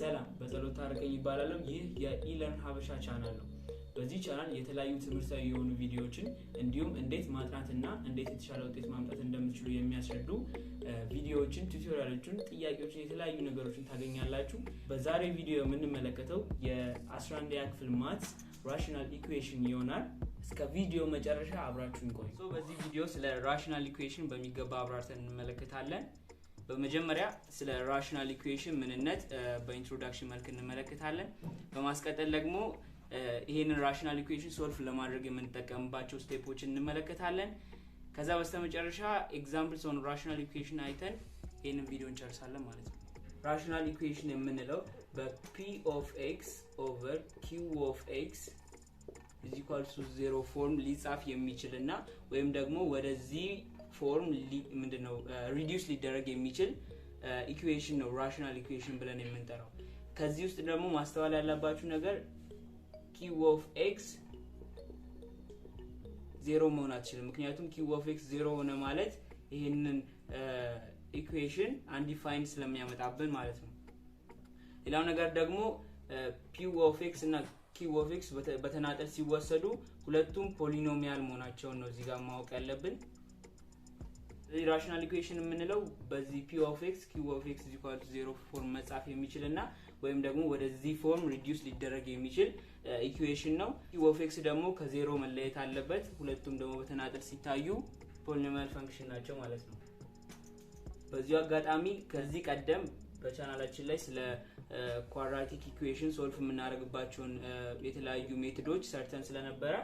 ሰላም በጸሎት ታረቀኝ ይባላል። ይህ የኢለርን ሀበሻ ቻናል ነው። በዚህ ቻናል የተለያዩ ትምህርታዊ የሆኑ ቪዲዮዎችን እንዲሁም እንዴት ማጥናትና እንዴት የተሻለ ውጤት ማምጣት እንደምትችሉ የሚያስረዱ ቪዲዮዎችን፣ ቱቶሪያሎችን፣ ጥያቄዎችን፣ የተለያዩ ነገሮችን ታገኛላችሁ። በዛሬ ቪዲዮ የምንመለከተው የ11ኛ ክፍል ማትስ ራሽናል ኢኩዌሽን ይሆናል። እስከ ቪዲዮ መጨረሻ አብራችሁን ቆዩ። በዚህ ቪዲዮ ስለ ራሽናል ኢኩዌሽን በሚገባ አብራርተን እንመለከታለን። በመጀመሪያ ስለ ራሽናል ኢኩዌሽን ምንነት በኢንትሮዳክሽን መልክ እንመለከታለን። በማስቀጠል ደግሞ ይሄንን ራሽናል ኢኩዌሽን ሶልቭ ለማድረግ የምንጠቀምባቸው ስቴፖችን እንመለከታለን። ከዛ በስተመጨረሻ ኤግዛምፕልስ ኦን ራሽናል ኢኩዌሽን አይተን ይሄንን ቪዲዮ እንጨርሳለን ማለት ነው። ራሽናል ኢኩዌሽን የምንለው በp of x over q of x is equal to 0 ፎርም ሊጻፍ የሚችልና ወይም ደግሞ ወደዚህ ፎርም ምንድነው ሪዲዩስ ሊደረግ የሚችል ኢኩዌሽን ነው ራሽናል ኢኩዌሽን ብለን የምንጠራው። ከዚህ ውስጥ ደግሞ ማስተዋል ያለባችሁ ነገር q of x 0 መሆን አይችልም። ምክንያቱም q of x 0 ሆነ ማለት ይሄንን ኢኩዌሽን አንዲፋይንድ ስለሚያመጣብን ማለት ነው። ሌላው ነገር ደግሞ p of x እና q of x በተናጠል ሲወሰዱ ሁለቱም ፖሊኖሚያል መሆናቸውን ነው እዚህ ጋር ማወቅ ያለብን። ራሽናል ኢኩዌሽን የምንለው በዚህ p of x q of x = 0 ፎርም መጻፍ የሚችልና ወይም ደግሞ ወደዚህ ፎርም ሪዲዩስ ሊደረግ የሚችል ኢኩዌሽን ነው። q of x ደግሞ ከ0 መለየት አለበት። ሁለቱም ደግሞ በተናጠል ሲታዩ ፖሊኖሚያል ፈንክሽን ናቸው ማለት ነው። በዚህ አጋጣሚ ከዚህ ቀደም በቻናላችን ላይ ስለ ኳድራቲክ ኢኩዌሽን ሶልቭ የምናደርግባቸውን የተለያዩ ሜቶዶች ሰርተን ስለነበረ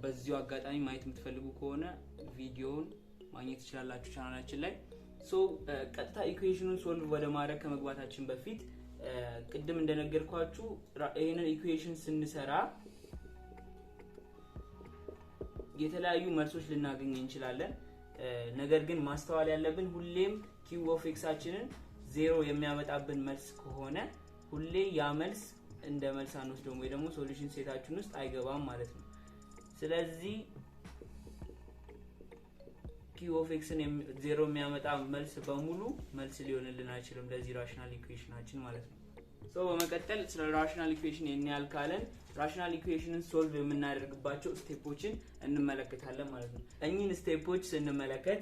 በዚህ አጋጣሚ ማየት የምትፈልጉ ከሆነ ቪዲዮውን ማግኘት ይችላልላችሁ ቻናላችን ላይ። ቀጥታ ኢኩዌሽኑን ሶልቭ ወደ ማድረግ ከመግባታችን በፊት ቅድም እንደነገርኳችሁ ይሄንን ኢኩዌሽን ስንሰራ የተለያዩ መልሶች ልናገኝ እንችላለን። ነገር ግን ማስተዋል ያለብን ሁሌም q of x አችንን 0 የሚያመጣብን መልስ ከሆነ ሁሌ ያ መልስ እንደ መልስ አንወስደውም ወይ ደግሞ ሶሉሽን ሴታችን ውስጥ አይገባም ማለት ነው። ስለዚህ q of x ን 0 የሚያመጣ መልስ በሙሉ መልስ ሊሆንልን አይችልም ለዚህ ራሽናል ኢኩዌሽናችን ማለት ነው። በመቀጠል ስለ ራሽናል ኢኩዌሽን የሚያል ካለን ራሽናል ኢኩዌሽንን ሶልቭ የምናደርግባቸው ስቴፖችን እንመለከታለን ማለት ነው። እኚህን ስቴፖች ስንመለከት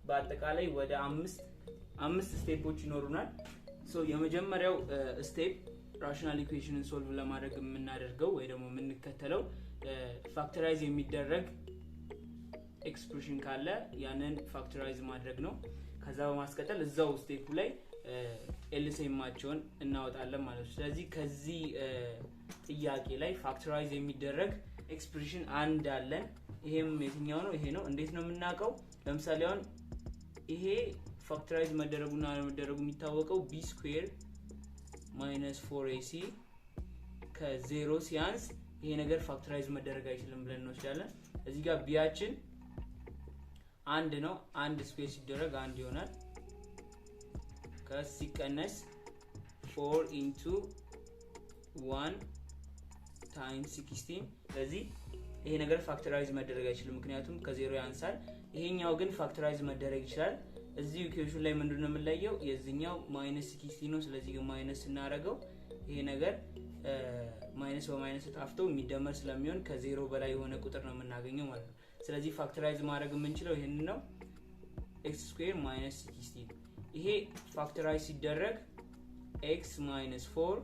በአጠቃላይ ወደ አምስት ስቴፖች ይኖሩናል። የመጀመሪያው ስቴፕ ራሽናል ኢኩዌሽንን ሶልቭ ለማድረግ የምናደርገው ወይ ደግሞ የምንከተለው ፋክተራይዝ የሚደረግ ኤክስፕሬሽን ካለ ያንን ፋክተራይዝ ማድረግ ነው። ከዛ በማስቀጠል እዛው ስቴፕ ላይ ኤልሲኤማቸውን እናወጣለን ማለት ነው። ስለዚህ ከዚህ ጥያቄ ላይ ፋክተራይዝ የሚደረግ ኤክስፕሬሽን አንድ አለን። ይሄም የትኛው ነው? ይሄ ነው። እንዴት ነው የምናውቀው? ለምሳሌ አሁን ይሄ ፋክተራይዝ መደረጉና አለመደረጉ የሚታወቀው b² - 4ac ከ0 ሲያንስ ይሄ ነገር ፋክተራይዝ መደረግ አይችልም ብለን እንወስዳለን። እዚህ ጋር ቢያችን አንድ ነው። አንድ ስፔስ ሲደረግ አንድ ይሆናል። ከሲቀነስ 4 into 1 times 16 ስለዚህ ይሄ ነገር ፋክተራይዝ መደረግ አይችልም ምክንያቱም ከ0 ያንሳል። ይሄኛው ግን ፋክተራይዝ መደረግ ይችላል። እዚህ ኢኩዌሽን ላይ ምንድነው የምንለየው? የዚህኛው -16 ነው። ስለዚህ ማይነስ እናረጋው ይሄ ነገር ማይነስ በማይነስ ተጣፍቶ የሚደመር ስለሚሆን ከ0 በላይ የሆነ ቁጥር ነው የምናገኘው ማለት ነው። ስለዚህ ፋክተራይዝ ማድረግ የምንችለው ይሄንን ነው x² - 16 ይሄ ፋክተራይዝ ሲደረግ x - 4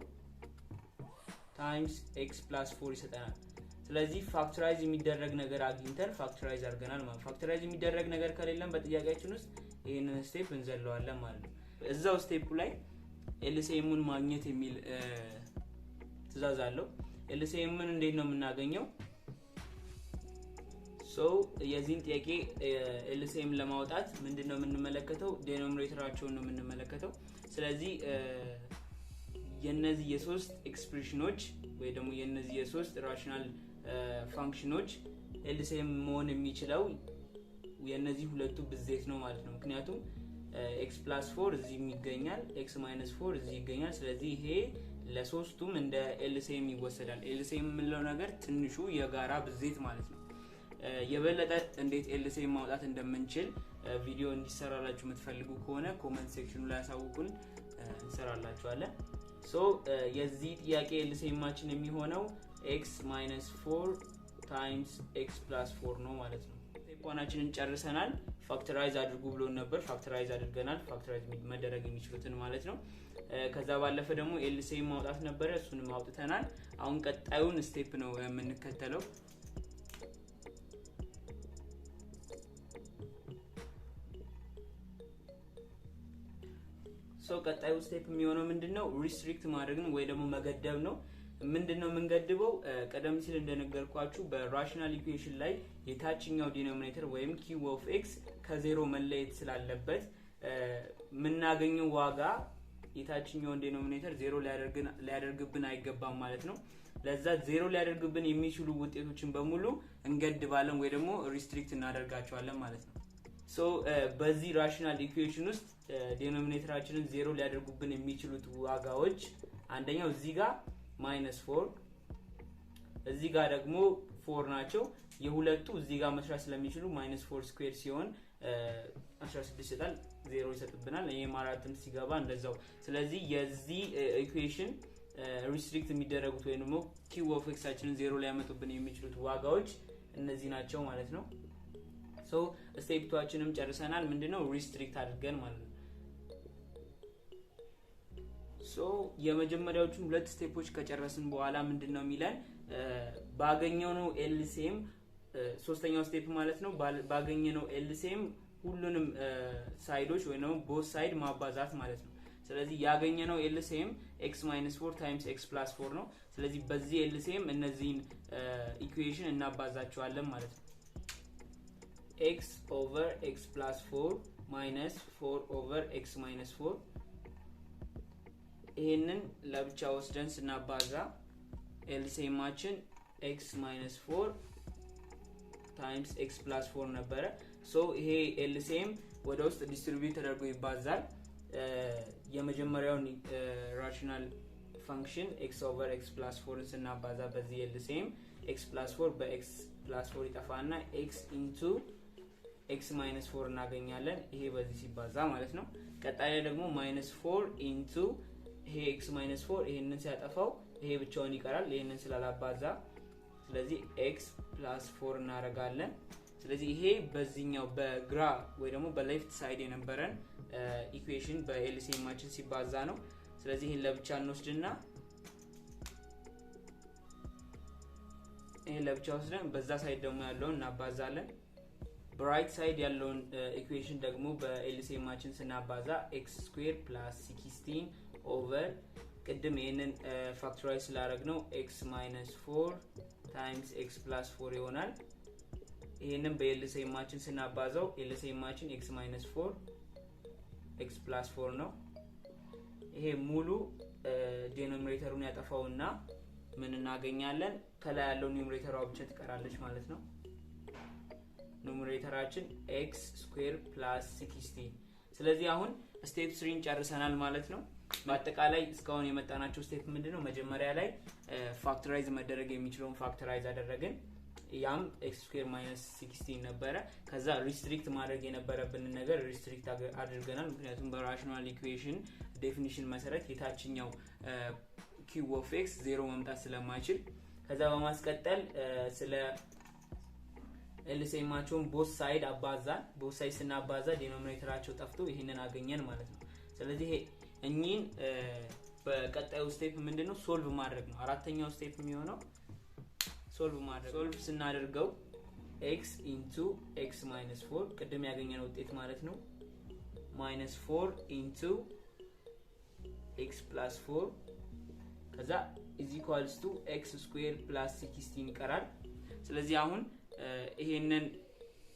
times x + 4 ይሰጠናል። ስለዚህ ፋክተራይዝ የሚደረግ ነገር አግኝተን ፋክተራይዝ አድርገናል ማለት ነው። ፋክተራይዝ የሚደረግ ነገር ከሌለም በጥያቄያችን ውስጥ ይሄንን ስቴፕ እንዘለዋለን ማለት ነው። እዛው ስቴፕ ላይ ኤልሲኤምን ማግኘት የሚል ትዕዛዝ አለው። ኤልሲኤምን እንዴት ነው የምናገኘው? የዚህን ጥያቄ ኤልሲኤም ለማውጣት ምንድነው የምንመለከተው? ዲኖሚኔተራቸውን ነው የምንመለከተው። ስለዚህ የነዚህ የሶስት ኤክስፕሬሽኖች ወይ ደግሞ የነዚህ የሶስት ራሽናል ፋንክሽኖች ኤልሲኤም መሆን የሚችለው የነዚህ ሁለቱ ብዜት ነው ማለት ነው። ምክንያቱም x + 4 እዚህ ይገኛል፣ x - 4 እዚህ ይገኛል። ስለዚህ ይሄ ለሶስቱም እንደ ኤልሲኤም ይወሰዳል። ኤልሲኤም የምንለው ነገር ትንሹ የጋራ ብዜት ማለት ነው። የበለጠ እንዴት ኤልሲኤም ማውጣት እንደምንችል ቪዲዮ እንዲሰራላችሁ የምትፈልጉ ከሆነ ኮሜንት ሴክሽኑ ላይ አሳውቁን። እንሰራላችኋለን ሶ የዚህ ጥያቄ ኤልሲኤማችን የሚሆነው x - 4 times x + 4 ነው ማለት ነው ስቴፕ1ችንን ጨርሰናል ፋክተራይዝ አድርጉ ብሎን ነበር ፋክተራይዝ አድርገናል ፋክተራይዝ መደረግ የሚችሉትን ማለት ነው ከዛ ባለፈ ደግሞ ኤልሲኤም ማውጣት ነበር እሱንም አውጥተናል አሁን ቀጣዩን ስቴፕ ነው የምንከተለው ሶ ቀጣዩ ስቴፕ የሚሆነው ምንድነው ሪስትሪክት ማድረግ ነው ወይ ደግሞ መገደብ ነው ምንድነው የምንገድበው ቀደም ሲል እንደነገርኳችሁ በራሽናል ኢኩዌሽን ላይ የታችኛው ዲኖሚኔተር ወይም q of x ከዜሮ መለየት ስላለበት ምናገኘው ዋጋ የታችኛው ዲኖሚኔተር ዜሮ ሊያደርግብን አይገባም ማለት ነው ለዛ ዜሮ ሊያደርግብን የሚችሉ ውጤቶችን በሙሉ እንገድባለን ወይ ደግሞ ሪስትሪክት እናደርጋቸዋለን ማለት ነው ሶ በዚህ ራሽናል ኢኩዌሽን ውስጥ ዲኖሚኔተራችንን ዜሮ ሊያደርጉብን የሚችሉት ዋጋዎች አንደኛው እዚህ ጋር -4 እዚህ ጋር ደግሞ 4 ናቸው የሁለቱ እዚህ ጋር መስራት ስለሚችሉ -4 ስኩዌር ሲሆን 16 ይሰጣል 0 ይሰጥብናል ይሄ ማራትም ሲገባ እንደዛው ስለዚህ የዚህ ኢኩዌሽን ሪስትሪክት የሚደረጉት ወይ ደግሞ q of x አችንን 0 ላይ ያመጡብን የሚችሉት ዋጋዎች እነዚህ ናቸው ማለት ነው ሶ ስቴፕ 2ችንም ጨርሰናል ምንድነው ሪስትሪክት አድርገን ማለት ነው ሶ የመጀመሪያዎቹን ሁለት ስቴፖች ከጨረስን በኋላ ምንድነው የሚለን ባገኘው ነው ኤልሲኤም ሶስተኛው ስቴፕ ማለት ነው ባገኘው ነው ኤልሲኤም ሁሉንም ሳይዶች ወይ ነው ቦት ሳይድ ማባዛት ማለት ነው ስለዚህ ያገኘነው ኤልሲኤም x - 4 times x + 4 ነው ስለዚህ በዚህ ኤልሲኤም እነዚህን ኢኩዌሽን እናባዛቸዋለን ማለት ነው x over x plus 4 minus 4 over x minus 4 ይሄንን ለብቻ ወስደን ስናባዛ ኤልሲኤማችን x minus 4 times x plus 4 ነበረ ሶ ይሄ ኤልሲኤም ወደ ውስጥ ዲስትሪቢዩት ተደርጎ ይባዛል የመጀመሪያውን ራሽናል ፋንክሽን x over x plus 4 ስናባዛ በዚህ ኤልሲኤም x plus 4 በx plus 4 ይጠፋና x into x minus 4 እናገኛለን ይሄ በዚህ ሲባዛ ማለት ነው ቀጣይ ደግሞ -4 into ይሄ x minus 4 ይሄንን ሲያጠፋው ይሄ ብቻውን ይቀራል ይሄንን ስላላባዛ ስለዚህ x plus 4 እናረጋለን ስለዚህ ይሄ በዚህኛው በግራ ወይ ደግሞ በሌፍት ሳይድ የነበረን ኢኩዌሽን በኤልሲኤማችን ሲባዛ ነው ስለዚህ ይሄን ለብቻ እንወስድና ይሄን ለብቻ ወስደን በዛ ሳይድ ደግሞ ያለውን እናባዛለን በራይት ሳይድ ያለውን ኢኩዌሽን ደግሞ በኤልሲኤማችን ስናባዛ x² + 16 ኦቨር ቅድም ይሄንን ፋክተራይዝ ስላደረግነው x - 4 times x + 4 ይሆናል ይሄንን በኤልሲኤማችን ስናባዛው ኤልሲኤማችን x - 4 x + 4 ነው ይሄ ሙሉ ዲኖሚኔተሩን ያጠፋውና ምን እናገኛለን ከላይ ያለው ኒውመሬተሯ ብቻ ትቀራለች ማለት ነው ኑሜሬተራችን x² + 16 ስለዚህ አሁን ስቴፕ 3 ጨርሰናል ማለት ነው በአጠቃላይ እስካሁን የመጣናቸው ስቴፕ ምንድነው መጀመሪያ ላይ ፋክተራይዝ መደረግ የሚችለውን ፋክተራይዝ አደረግን ያም x² - 16 ነበረ ከዛ ሪስትሪክት ማድረግ የነበረብን ነገር ሪስትሪክት አድርገናል ምክንያቱም በራሽናል ኢኩዌሽን ዴፊኒሽን መሰረት የታችኛው q of x 0 መምጣት ስለማይችል ከዛ በማስቀጠል ስለ ኤልሲኤማቸውን ቦት ሳይድ አባዛን ቦት ሳይድ ስናባዛ ዲኖሚኔተራቸው ጠፍቶ ይሄንን አገኘን ማለት ነው ስለዚህ እኚህን በቀጣዩ ስቴፕ ምንድነው ሶልቭ ማድረግ ነው አራተኛው ስቴፕ የሚሆነው ሶልቭ ማድረግ ሶልቭ ስናደርገው x into x minus 4 ቅድም ያገኘነው ውጤት ማለት ነው -4 into x plus 4 ከዛ is equals to x square plus 16 ይቀራል ስለዚህ አሁን ይሄንን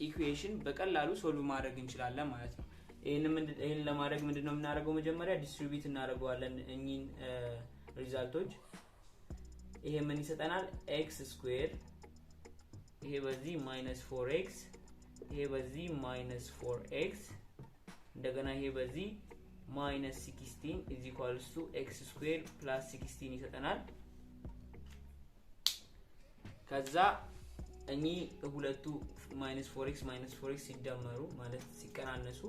ኢኩዌሽን በቀላሉ ሶልቭ ማድረግ እንችላለን ማለት ነው ይሄን ለማድረግ ምንድነው የምናደርገው መጀመሪያ ዲስትሪቢዩት እናደርገዋለን እኚህን ሪዛልቶች ይሄ ምን ይሰጠናል x square ይሄ በዚህ -4x ይሄ በዚህ -4x እንደገና ይሄ በዚህ -16 is equals to x square plus 16 ይሰጠናል ከዛ እኚ ሁለቱ -4x ሲደመሩ ማለት ሲቀናነሱ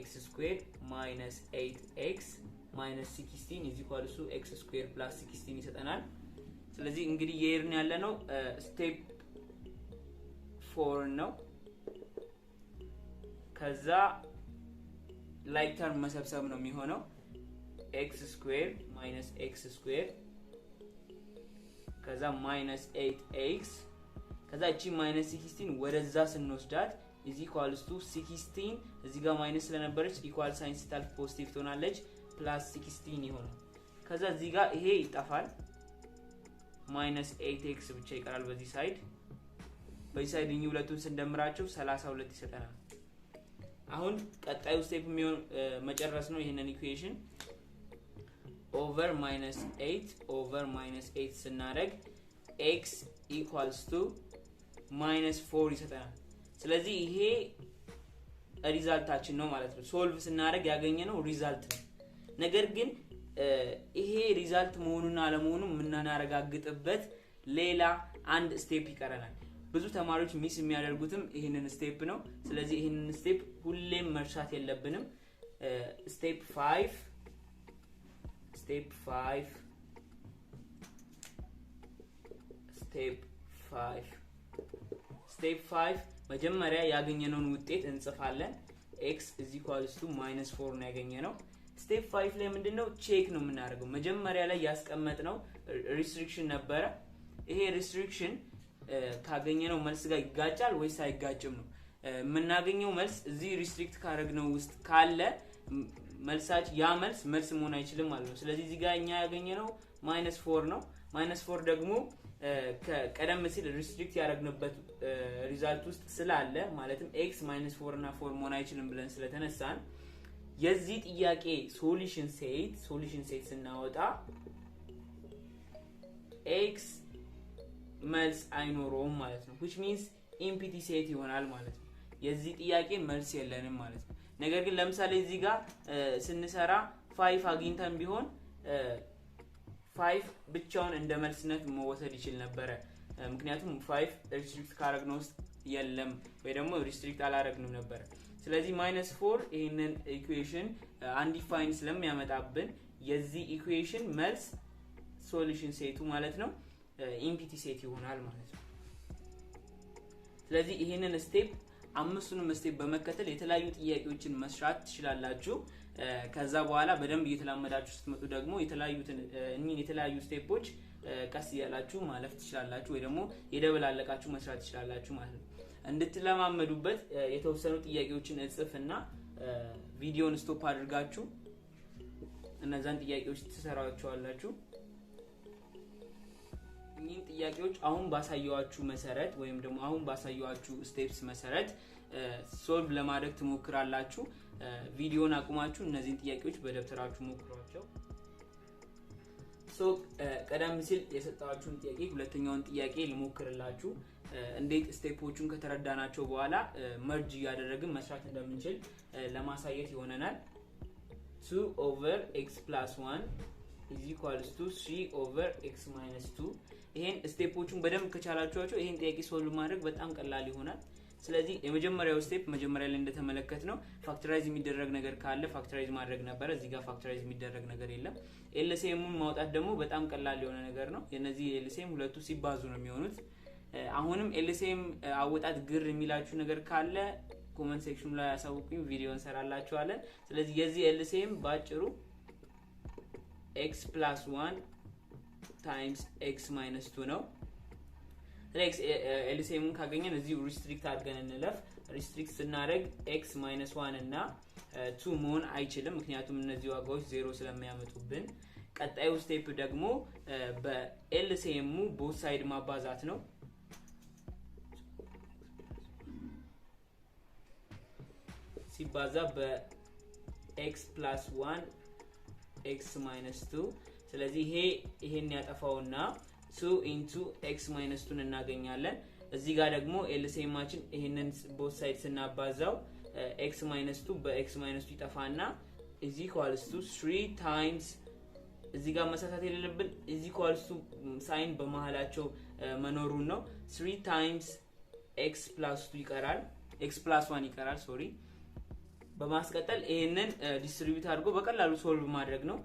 x square -8x minus 16 is equal to x square plus 16 ይሰጠናል። ስለዚህ እንግዲህ የርን ያለ ነው ስቴፕ 4 ነው። ከዛ ላይክ ተርም መሰብሰብ ነው የሚሆነው x square minus x square ከዛ minus 8x ከዛ እቺ minus 16 ወደዛ ስንወስዳት is equals to 16 እዚህ ጋር ማይነስ ስለነበረች ኢኳል ሳይን ስታልፍ ፖዚቲቭ ትሆናለች plus 16 ይሆናል። ከዛ እዚህ ጋር ይሄ ይጣፋል minus 8x ብቻ ይቀራል በዚህ ሳይድ እኚህ ሁለቱን ስንደምራቸው 32 ይሰጠናል። አሁን ቀጣዩ ስቴፕ የሚሆን መጨረስ ነው ይሄንን ኢኩዌሽን over minus 8 ስናደርግ x equals to minus 4 ይሰጠናል። ስለዚህ ይሄ ሪዛልታችን ነው ማለት ነው። ሶልቭ ስናደርግ ያገኘነው ሪዛልት ነው። ነገር ግን ይሄ ሪዛልት መሆኑን አለመሆኑን የምናረጋግጥበት ሌላ አንድ ስቴፕ ይቀረናል። ብዙ ተማሪዎች ሚስ የሚያደርጉትም ይሄንን ስቴፕ ነው። ስለዚህ ይሄንን ስቴፕ ሁሌም መርሳት የለብንም። ስቴፕ 5 መጀመሪያ ያገኘነውን ውጤት እንጽፋለን። x is equals to minus 4 ነው ያገኘነው። ስቴፕ 5 ላይ ምንድነው ቼክ ነው የምናደርገው። መጀመሪያ ላይ ያስቀመጥነው ሪስትሪክሽን ነበረ። ይሄ ሪስትሪክሽን ካገኘነው መልስ ጋር ይጋጫል ወይስ አይጋጭም ነው የምናገኘው። መልስ እዚህ ሪስትሪክት ካረግነው ውስጥ ካለ መልሳች ያ መልስ መሆን አይችልም ማለት ነው። ስለዚህ እዚህ ጋር እኛ ያገኘነው -4 ነው። -4 ደግሞ ከቀደም ሲል ሪስትሪክት ያረግንበት ሪዛልት ውስጥ ስላለ ማለትም x -4 እና 4 መሆን አይችልም ብለን ስለተነሳን የዚህ ጥያቄ ሶሉሽን ሴት ስናወጣ x መልስ አይኖረውም ማለት ነው። which means empty set ይሆናል ማለት ነው። የዚህ ጥያቄ መልስ የለንም ማለት ነው። ነገር ግን ለምሳሌ እዚህ ጋር ስንሰራ 5 አግኝተን ቢሆን 5 ብቻውን እንደ መልስነት መወሰድ ይችል ነበር። ምክንያቱም 5 ሪስትሪክት ካረግነው ውስጥ የለም ወይ ደግሞ ሪስትሪክት አላረግንም ነበር። ስለዚህ -4 ይሄንን ኢኩዌሽን አንዲፋይን ስለሚያመጣብን የዚህ ኢኩዌሽን መልስ ሶሉሽን ሴቱ ማለት ነው ኢምፒቲ ሴት ይሆናል ማለት ነው። ስለዚህ ይሄንን ስቴፕ አምስቱንም ስቴፕ በመከተል የተለያዩ ጥያቄዎችን መስራት ትችላላችሁ። ከዛ በኋላ በደንብ እየተላመዳችሁ ስትመጡ ደግሞ የተለያዩ ስቴፖች ቀስ ያላችሁ ማለፍ ትችላላችሁ ወይ ደግሞ የደበላለቃችሁ መስራት ትችላላችሁ ማለት ነው። እንድትለማመዱበት የተወሰኑ ጥያቄዎችን እጽፍና ቪዲዮን ስቶፕ አድርጋችሁ እነዛን ጥያቄዎች ትሰራዋቸዋላችሁ። እኚህን ጥያቄዎች አሁን ባሳየዋችሁ መሰረት ወይም ደግሞ አሁን ባሳየዋችሁ ስቴፕስ መሰረት ሶልቭ ለማድረግ ትሞክራላችሁ። ቪዲዮን አቁማችሁ እነዚህን ጥያቄዎች በደብተራችሁ ሞክሯቸው። ቀደም ሲል የሰጣችሁን ጥያቄ ሁለተኛውን ጥያቄ ልሞክርላችሁ። እንዴት ስቴፖቹን ከተረዳናቸው በኋላ መርጅ ያደረግን መስራት እንደምንችል ለማሳየት ይሆነናል። 2 over x plus 1 is equals to 3 over x minus 2 ይሄን ስቴፖቹን በደንብ ከቻላችኋቸው ይሄን ጥያቄ ሶልቭ ማድረግ በጣም ቀላል ይሆናል። ስለዚህ የመጀመሪያው ስቴፕ መጀመሪያ ላይ እንደተመለከትነው ፋክተራይዝ የሚደረግ ነገር ካለ ፋክተራይዝ ማድረግ ነበር። እዚህ ጋር ፋክተራይዝ የሚደረግ ነገር የለም። ኤልሲኤሙን ማውጣት ደግሞ በጣም ቀላል የሆነ ነገር ነው። የነዚህ ኤልሲኤም ሁለቱ ሲባዙ ነው የሚሆኑት። አሁንም ኤልሲኤም አወጣት ግር የሚላችሁ ነገር ካለ ኮሜንት ሴክሽን ላይ አሳውቁኝ፣ ቪዲዮ እንሰራላችኋለን። ስለዚህ የዚህ ኤልሲኤም ባጭሩ x plus 1 times x minus 2 ነው። ስለዚህ ኤልሲኤሙን ካገኘን እዚህ ሪስትሪክት አድርገን እንለፍ። ሪስትሪክት ስናደርግ x minus 1 እና 2 መሆን አይችልም፣ ምክንያቱም እነዚህ ዋጋዎች 0 ስለሚያመጡብን። ቀጣዩ ስቴፕ ደግሞ በኤልሲኤሙ ቦት ሳይድ ማባዛት ነው። ሲባዛ በx plus 1 x minus 2 ስለዚህ ይሄን ያጠፋውና 2 into x minus 2 እናገኛለን። እዚህ ጋር ደግሞ ኤልሲኤማችን ይሄንን ቦት ሳይድ ስናባዛው x minus 2 በx minus 2 ይጠፋና is equals to 3 times እዚህ ጋር መሳሳት የሌለብን is equals to ሳይን በመሃላቸው መኖሩን ነው። 3 times x plus 2 ይቀራል፣ x plus 1 ይቀራል ሶሪ በማስቀጠል ይሄንን ዲስትሪቢዩት አድርጎ በቀላሉ ሶልቭ ማድረግ ነው።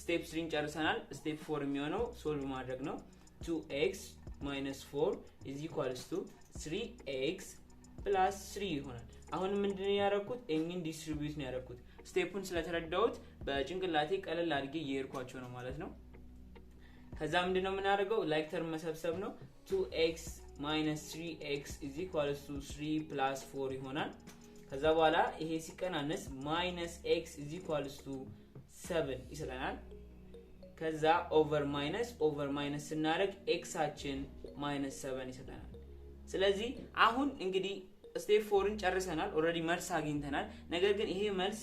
ስቴፕ 3 ጨርሰናል። ስቴፕ 4 የሚሆነው ሶልቭ ማድረግ ነው። 2x minus 4 is equals to 3x plus 3 ይሆናል። አሁን ምንድነው ያደረኩት? ኤሚን ዲስትሪቢዩት ነው ያደረኩት። ስቴፑን ስለተረዳሁት በጭንቅላቴ ቀለል አድርጌ እየሄድኳቸው ነው ማለት ነው። ከዛ ምንድነው የምናደርገው? ላይክ ተርም መሰብሰብ ነው። 2x minus 3x is equals to 3 plus 4 ይሆናል። ከዛ በኋላ ይሄ ሲቀናነስ minus x is equals to 7 ይሰጠናል። ከዛ ኦቨር ማይነስ ስናደርግ x አችን -7 ይሰጠናል። ስለዚህ አሁን እንግዲህ ስቴፕ 4ን ጨርሰናል። ኦሬዲ መልስ አግኝተናል። ነገር ግን ይሄ መልስ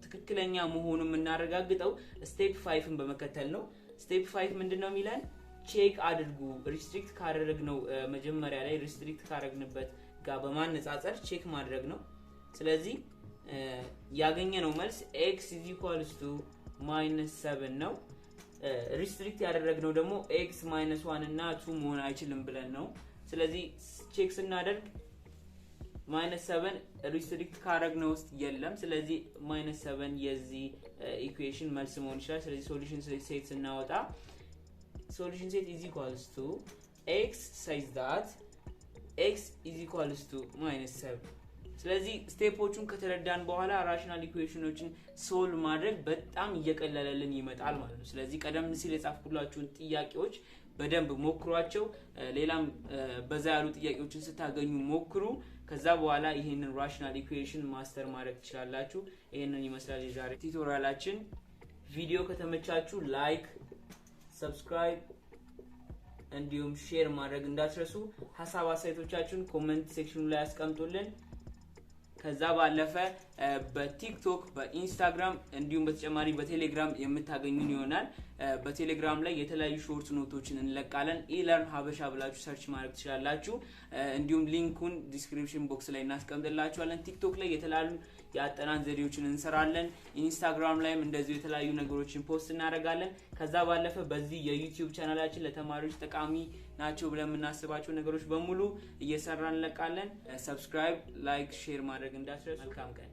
ትክክለኛ መሆኑን የምናረጋግጠው ስቴፕ 5ን በመከተል ነው። ስቴፕ 5 ምንድነው የሚለን? ቼክ አድርጉ። ሪስትሪክት ካደረግነው መጀመሪያ ላይ ሪስትሪክት ካደረግንበት ጋር በማነጻጸር ቼክ ማድረግ ነው። ስለዚህ ያገኘነው መልስ x -7 ነው። ሪስትሪክት ያደረግነው ደግሞ x -1 እና 2 መሆን አይችልም ብለን ነው። ስለዚህ ቼክ ስናደርግ -7 ሪስትሪክት ካደረግነው ውስጥ የለም። ስለዚህ -7 የዚህ ኢኩዌሽን መልስ መሆን ይችላል። ስለዚህ ሶሉሽን ሴት ስናወጣ solution set is equals to x says that x is equals to -7. ስለዚህ ስቴፖቹን ከተረዳን በኋላ ራሽናል ኢኩዌሽኖችን ሶልቭ ማድረግ በጣም እየቀለለልን ይመጣል ማለት ነው። ስለዚህ ቀደም ሲል የጻፍኩላችሁን ጥያቄዎች በደንብ ሞክሯቸው። ሌላም በዛ ያሉ ጥያቄዎችን ስታገኙ ሞክሩ። ከዛ በኋላ ይሄንን ራሽናል ኢኩዌሽን ማስተር ማድረግ ትችላላችሁ። ይሄንን ይመስላል የዛሬ ቱቶሪያላችን። ቪዲዮ ከተመቻችሁ ላይክ፣ ሰብስክራይብ እንዲሁም ሼር ማድረግ እንዳትረሱ። ሐሳብ አስተያየቶቻችሁን ኮሜንት ሴክሽኑ ላይ አስቀምጡልን። ከዛ ባለፈ በቲክቶክ፣ በኢንስታግራም እንዲሁም በተጨማሪ በቴሌግራም የምታገኙን ይሆናል። በቴሌግራም ላይ የተለያዩ ሾርት ኖቶችን እንለቃለን። ኢለርን ሀበሻ ብላችሁ ሰርች ማድረግ ትችላላችሁ። እንዲሁም ሊንኩን ዲስክሪፕሽን ቦክስ ላይ እናስቀምጥላችኋለን። ቲክቶክ ላይ የተለያዩ የአጠናን ዘዴዎችን እንሰራለን። ኢንስታግራም ላይም እንደዚሁ የተለያዩ ነገሮችን ፖስት እናደርጋለን። ከዛ ባለፈ በዚህ የዩቲዩብ ቻናላችን ለተማሪዎች ጠቃሚ ናቸው ብለን የምናስባቸው ነገሮች በሙሉ እየሰራን እንለቃለን። ሰብስክራይብ፣ ላይክ፣ ሼር ማድረግ እንዳትረሱ። መልካም ቀን።